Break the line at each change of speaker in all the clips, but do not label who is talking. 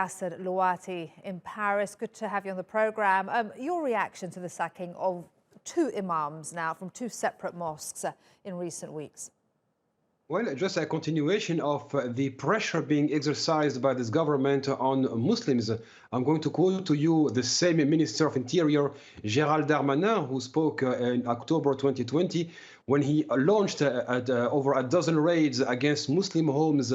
Yasser Louati in Paris. Good to have you on the programme. Your reaction to the sacking of two imams now from two separate mosques in recent weeks?
Well, just a continuation of the pressure being exercised by this government on Muslims. I'm going to quote to you the same Minister of Interior, Gérald Darmanin, who spoke in October 2020 when he launched over a dozen raids against Muslim homes,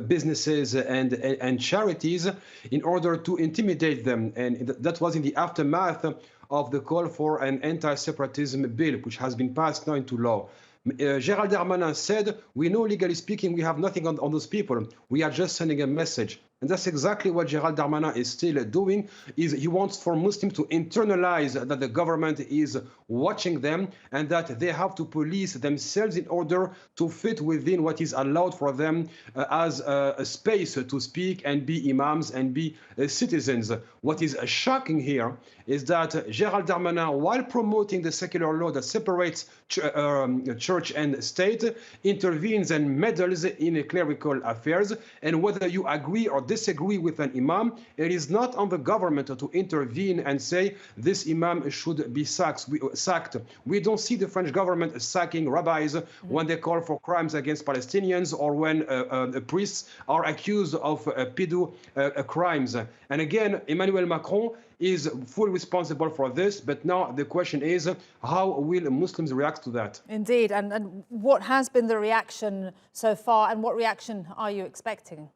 businesses and charities in order to intimidate them. And that was in the aftermath of the call for an anti-separatism bill, which has been passed now into law. Gérald Darmanin said, we know legally speaking, we have nothing on those people. We are just sending a message. And that's exactly what Gérald Darmanin is still doing. He wants for Muslims to internalize that the government is watching them and that they have to police themselves in order to fit within what is allowed for them as a space to speak and be imams and be citizens. What is shocking here is that Gérald Darmanin, while promoting the secular law that separates church and state, intervenes and meddles in clerical affairs. And whether you agree or disagree with an imam, it is not on the government to intervene and say this imam should be sacked. We don't see the French government sacking rabbis when they call for crimes against Palestinians or when priests are accused of pedo crimes. And again, Emmanuel Macron is fully responsible for this, but now the question is, how will Muslims react to that?
Indeed, and what has been the reaction so far, and what reaction are you expecting?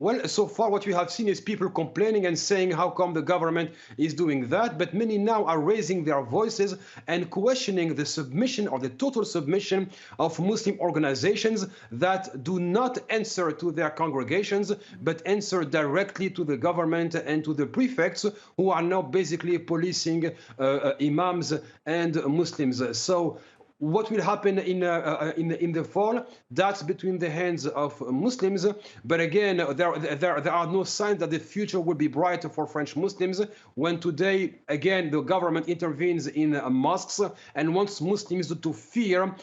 Well, so far what we have seen is people complaining and saying how come the government is doing that, but many now are raising their voices and questioning the submission or the total submission of Muslim organizations that do not answer to their congregations, but answer directly to the government and to the prefects who are now basically policing imams and Muslims. So what will happen in the fall, that's between the hands of Muslims. But again, there are no signs that the future will be brighter for French Muslims when today, again, the government intervenes in mosques and wants Muslims to fear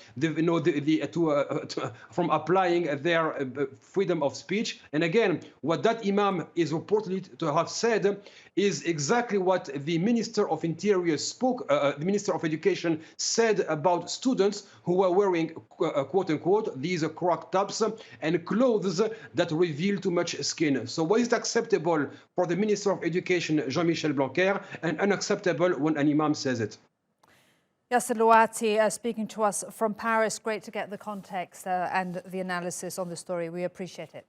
from applying their freedom of speech. And again, what that imam is reportedly to have said is exactly what the Minister of Interior the Minister of Education said about students who were wearing, quote unquote, these crop tops and clothes that reveal too much skin. So what is acceptable for the Minister of Education, Jean-Michel Blanquer, and unacceptable when an imam says it?
Yasser Louati speaking to us from Paris. Great to get the context and the analysis on the story. We appreciate it.